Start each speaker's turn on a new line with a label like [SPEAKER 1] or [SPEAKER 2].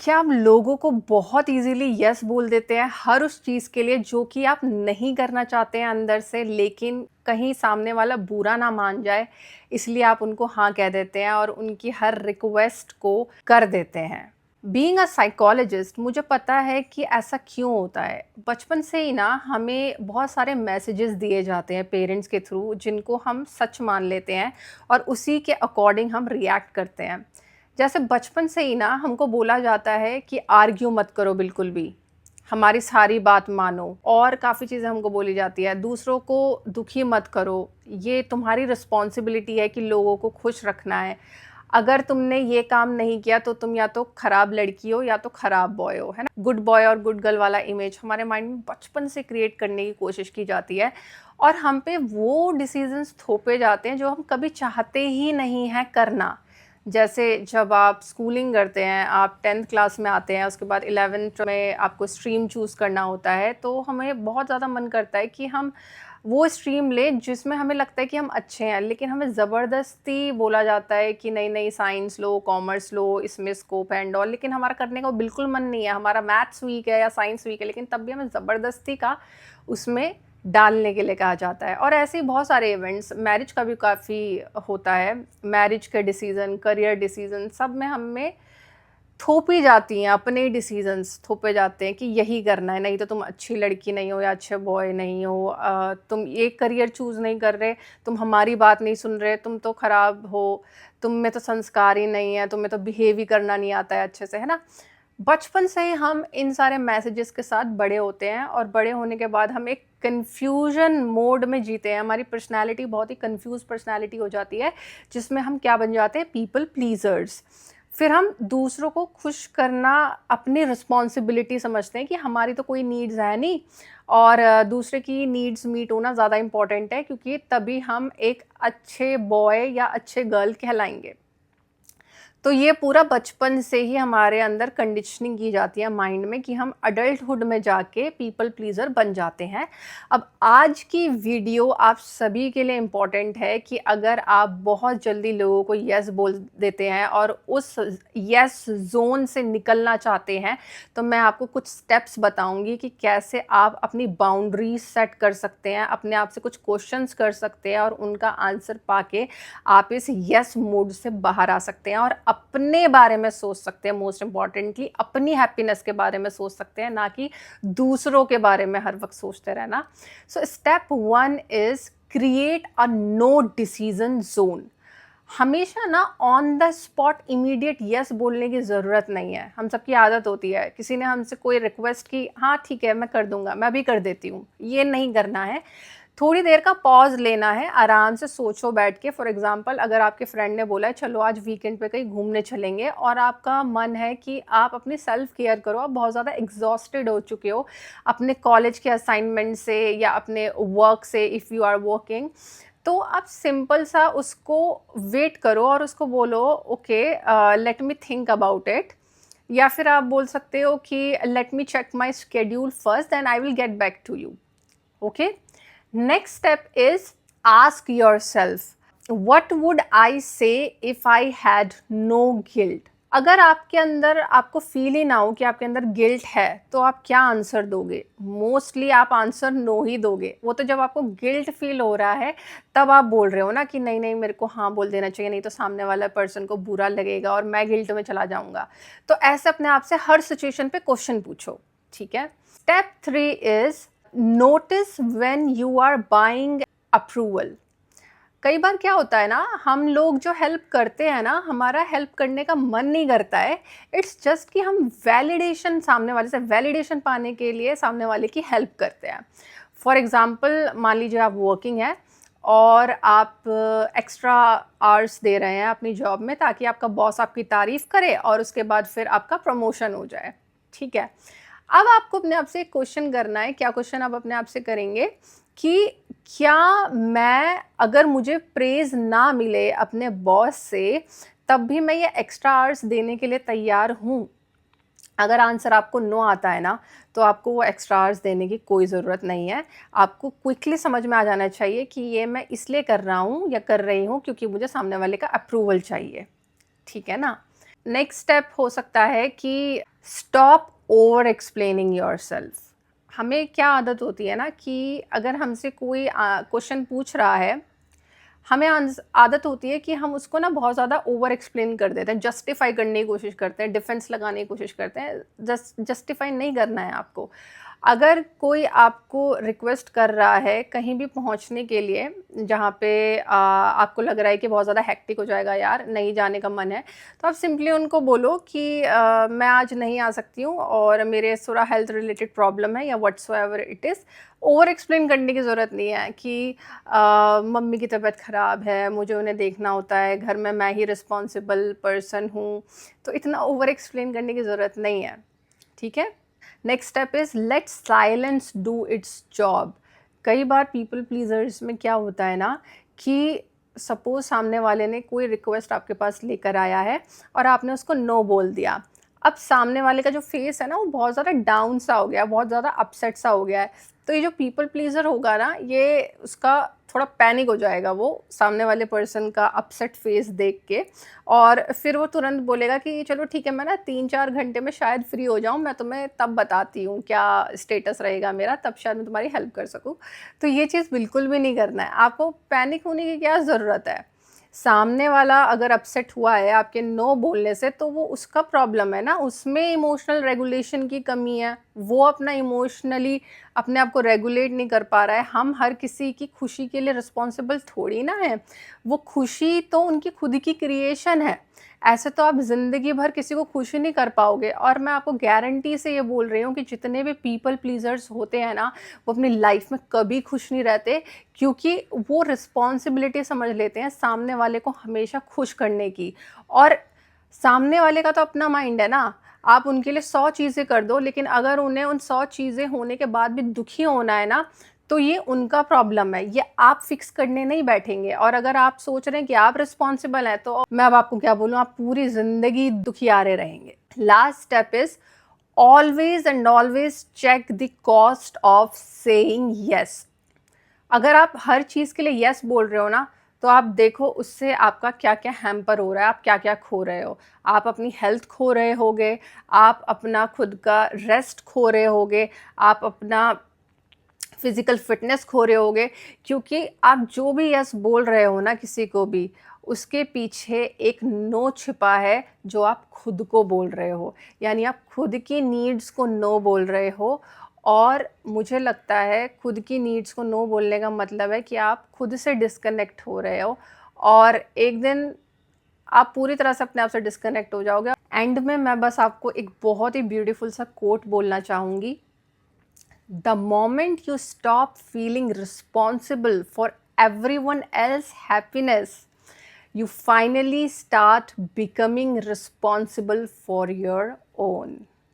[SPEAKER 1] क्या आप लोगों को बहुत ईज़िली यस बोल देते हैं हर उस चीज़ के लिए जो कि आप नहीं करना चाहते हैं अंदर से, लेकिन कहीं सामने वाला बुरा ना मान जाए, इसलिए आप उनको हाँ कह देते हैं और उनकी हर रिक्वेस्ट को कर देते हैं? बीइंग अ साइकोलॉजिस्ट मुझे पता है कि ऐसा क्यों होता है। बचपन से ही ना हमें बहुत सारे मैसेजेस दिए जाते हैं पेरेंट्स के थ्रू, जिनको हम सच मान लेते हैं और उसी के अकॉर्डिंग हम रिएक्ट करते हैं। जैसे बचपन से ही ना हमको बोला जाता है कि आर्ग्यू मत करो बिल्कुल भी, हमारी सारी बात मानो, और काफ़ी चीज़ें हमको बोली जाती है, दूसरों को दुखी मत करो, ये तुम्हारी रिस्पॉन्सिबिलिटी है कि लोगों को खुश रखना है। अगर तुमने ये काम नहीं किया तो तुम या तो खराब लड़की हो या तो खराब बॉय हो, है ना? गुड बॉय और गुड गर्ल वाला इमेज हमारे माइंड में बचपन से क्रिएट करने की कोशिश की जाती है और हम पे वो डिसीजंस थोपे जाते हैं जो हम कभी चाहते ही नहीं हैं करना। जैसे जब आप स्कूलिंग करते हैं, आप 10th क्लास में आते हैं, उसके बाद 11th में आपको स्ट्रीम चूज़ करना होता है, तो हमें बहुत ज़्यादा मन करता है कि हम वो स्ट्रीम लें जिसमें हमें लगता है कि हम अच्छे हैं, लेकिन हमें ज़बरदस्ती बोला जाता है कि नहीं नहीं, साइंस लो, कॉमर्स लो, इसमें स्कोप है एंड ऑल, लेकिन हमारा करने का बिल्कुल मन नहीं है, हमारा मैथ्स वीक है या साइंस वीक है, लेकिन तब भी हमें ज़बरदस्ती का उसमें डालने के लिए कहा जाता है। और ऐसे ही बहुत सारे इवेंट्स, मैरिज का भी काफ़ी होता है, मैरिज के डिसीज़न, करियर डिसीज़न, सब में हमें थोपी जाती हैं, अपने डिसीजंस थोपे जाते हैं कि यही करना है, नहीं तो तुम अच्छी लड़की नहीं हो या अच्छे बॉय नहीं हो, तुम ये करियर चूज़ नहीं कर रहे, तुम हमारी बात नहीं सुन रहे, तुम तो ख़राब हो, तुम में तो संस्कार ही नहीं है, तुम्हें तो बिहेव ही करना नहीं आता है अच्छे से, है ना? बचपन से ही हम इन सारे मैसेजेस के साथ बड़े होते हैं और बड़े होने के बाद हम एक कन्फ्यूजन मोड में जीते हैं। हमारी पर्सनैलिटी बहुत ही कन्फ्यूज़ पर्सनैलिटी हो जाती है, जिसमें हम क्या बन जाते हैं? पीपल प्लीज़र्स। फिर हम दूसरों को खुश करना अपनी रिस्पॉन्सिबिलिटी समझते हैं कि हमारी तो कोई नीड्स है नहीं, और दूसरे की नीड्स मीट होना ज़्यादा इम्पॉर्टेंट है, क्योंकि तभी हम एक अच्छे बॉय या अच्छे गर्ल कहलाएंगे। तो ये पूरा बचपन से ही हमारे अंदर कंडीशनिंग की जाती है माइंड में कि हम अडल्टहुड में जाके पीपल प्लीज़र बन जाते हैं। अब आज की वीडियो आप सभी के लिए इम्पॉर्टेंट है कि अगर आप बहुत जल्दी लोगों को यस बोल देते हैं और उस यस ज़ोन से निकलना चाहते हैं, तो मैं आपको कुछ स्टेप्स बताऊंगी कि कैसे आप अपनी बाउंड्रीज सेट कर सकते हैं, अपने आप से कुछ क्वेश्चंस कर सकते हैं और उनका आंसर पाके आप इस यस मोड से बाहर आ सकते हैं और अपने बारे में सोच सकते हैं। मोस्ट इंपॉर्टेंटली अपनी हैप्पीनेस के बारे में सोच सकते हैं, ना कि दूसरों के बारे में हर वक्त सोचते रहना। So step 1 is create a no decision zone. हमेशा ना on the spot immediate yes बोलने की ज़रूरत नहीं है। हम सबकी आदत होती है, किसी ने हमसे कोई रिक्वेस्ट की, हाँ ठीक है मैं कर दूंगा, मैं भी कर देती हूँ, ये नहीं करना है। थोड़ी देर का पॉज लेना है, आराम से सोचो बैठ के। फॉर एग्जांपल, अगर आपके फ्रेंड ने बोला है चलो आज वीकेंड पे कहीं घूमने चलेंगे, और आपका मन है कि आप अपनी सेल्फ केयर करो, आप बहुत ज़्यादा एग्जॉस्टेड हो चुके हो अपने कॉलेज के असाइनमेंट से या अपने वर्क से, इफ़ यू आर वर्किंग, तो आप सिंपल सा उसको वेट करो और उसको बोलो okay let me think about it, या फिर आप बोल सकते हो कि let me check my schedule first then I will get back to you. Okay, next step is ask yourself, what would I say if I had no guilt? अगर आपके अंदर आपको फील ही ना हो कि आपके अंदर गिल्ट है, तो आप क्या आंसर दोगे? मोस्टली आप आंसर नो ही दोगे। वो तो जब आपको गिल्ट फील हो रहा है तब आप बोल रहे हो ना कि नहीं नहीं, मेरे को हाँ बोल देना चाहिए, नहीं तो सामने वाला पर्सन को बुरा लगेगा और मैं गिल्ट में चला जाऊंगा। तो ऐसे अपने आप से हर सिचुएशन पे क्वेश्चन पूछो, ठीक है? Step 3 is notice when you are buying approval. कई बार क्या होता है ना, हम लोग जो हेल्प करते हैं ना, हमारा हेल्प करने का मन नहीं करता है, इट्स जस्ट कि हम वैलिडेशन, सामने वाले से वैलिडेशन पाने के लिए सामने वाले की हेल्प करते हैं। फॉर एग्जाम्पल, मान लीजिए आप वर्किंग है और आप एक्स्ट्रा आवर्स दे रहे हैं अपनी जॉब में ताकि आपका बॉस आपकी तारीफ करे और उसके बाद फिर आपका प्रमोशन हो जाए, ठीक है? अब आपको अपने आप से एक क्वेश्चन करना है। क्या क्वेश्चन आप अपने आप से करेंगे कि क्या मैं, अगर मुझे प्रेज ना मिले अपने बॉस से, तब भी मैं ये एक्स्ट्रा आवर्स देने के लिए तैयार हूँ? अगर आंसर आपको नो आता है ना, तो आपको वो एक्स्ट्रा आवर्स देने की कोई ज़रूरत नहीं है। आपको क्विकली समझ में आ जाना चाहिए कि ये मैं इसलिए कर रहा हूँ या कर रही हूँ क्योंकि मुझे सामने वाले का अप्रूवल चाहिए, ठीक है ना? नेक्स्ट स्टेप हो सकता है कि स्टॉप ओवर एक्सप्लेनिंग योरसेल्फ। हमें क्या आदत होती है ना कि अगर हमसे कोई क्वेश्चन पूछ रहा है, हमें आदत होती है कि हम उसको ना बहुत ज़्यादा ओवर एक्सप्लेन कर देते हैं, जस्टिफाई करने की कोशिश करते हैं, डिफेंस लगाने की कोशिश करते हैं। जस्टिफाई नहीं करना है आपको। अगर कोई आपको रिक्वेस्ट कर रहा है कहीं भी पहुंचने के लिए जहाँ पे आपको लग रहा है कि बहुत ज़्यादा हेक्टिक हो जाएगा, यार नहीं जाने का मन है, तो आप सिंपली उनको बोलो कि मैं आज नहीं आ सकती हूँ और मेरे थोड़ा हेल्थ रिलेटेड प्रॉब्लम है या whatsoever it is. Over explain करने की ज़रूरत नहीं है कि मम्मी की तबीयत ख़राब है, मुझे उन्हें देखना होता है, घर में मैं ही रिस्पॉन्सिबल पर्सन हूँ, तो इतना ओवर एक्सप्लेन करने की ज़रूरत नहीं है, ठीक है। Next step is let silence do its job. कई बार पीपल प्लीजर्स में क्या होता है ना कि सपोज सामने वाले ने कोई रिक्वेस्ट आपके पास लेकर आया है और आपने उसको नो बोल दिया। अब सामने वाले का जो फेस है ना वो बहुत ज़्यादा डाउन सा हो गया, बहुत ज़्यादा अपसेट सा हो गया है। तो ये जो पीपल प्लीजर होगा ना, ये उसका थोड़ा पैनिक हो जाएगा वो सामने वाले पर्सन का अपसेट फेस देख के, और फिर वो तुरंत बोलेगा कि चलो ठीक है, मैं ना 3-4 घंटे में शायद फ्री हो जाऊँ, मैं तुम्हें तब बताती हूँ क्या स्टेटस रहेगा मेरा, तब शायद मैं तुम्हारी हेल्प कर सकूँ। तो ये चीज़ बिल्कुल भी नहीं करना है, आपको पैनिक होने की क्या ज़रूरत है। सामने वाला अगर अपसेट हुआ है आपके नो बोलने से, तो वो उसका प्रॉब्लम है ना, उसमें इमोशनल रेगुलेशन की कमी है, वो अपना इमोशनली अपने आप को रेगुलेट नहीं कर पा रहा है। हम हर किसी की खुशी के लिए रिस्पॉन्सिबल थोड़ी ना है, वो खुशी तो उनकी खुद की क्रिएशन है। ऐसे तो आप ज़िंदगी भर किसी को खुश ही नहीं कर पाओगे। और मैं आपको गारंटी से ये बोल रही हूँ कि जितने भी पीपल प्लीजर्स होते हैं ना, वो अपनी लाइफ में कभी खुश नहीं रहते, क्योंकि वो रिस्पॉन्सिबिलिटी समझ लेते हैं सामने वाले को हमेशा खुश करने की। और सामने वाले का तो अपना माइंड है ना, आप उनके लिए 100 चीज़ें कर दो, लेकिन अगर उन्हें उन 100 चीज़ें होने के बाद भी दुखी होना है ना, तो ये उनका प्रॉब्लम है, ये आप फिक्स करने नहीं बैठेंगे। और अगर आप सोच रहे हैं कि आप रिस्पॉन्सिबल हैं, तो मैं अब आपको क्या बोलूँ, आप पूरी ज़िंदगी दुखियारे रहेंगे। Last step is always and always check the cost of saying yes. अगर आप हर चीज़ के लिए यस बोल रहे हो ना, तो आप देखो उससे आपका क्या क्या हैम्पर हो रहा है, आप क्या क्या खो रहे हो। आप अपनी हेल्थ खो रहे होगे, आप अपना खुद का रेस्ट खो रहे होगे, आप अपना फिज़िकल फिटनेस खो रहे होगे, क्योंकि आप जो भी यस बोल रहे हो ना किसी को भी, उसके पीछे एक नो छिपा है जो आप खुद को बोल रहे हो। यानी आप खुद की नीड्स को नो बोल रहे हो। और मुझे लगता है खुद की नीड्स को नो बोलने का मतलब है कि आप खुद से डिस्कनेक्ट हो रहे हो, और एक दिन आप पूरी तरह से अपने आप से डिस्कनेक्ट हो जाओगे। एंड में मैं बस आपको एक बहुत ही ब्यूटीफुल सा कोट बोलना चाहूँगी। The moment you stop feeling responsible for everyone else's happiness, you finally start becoming responsible for your own.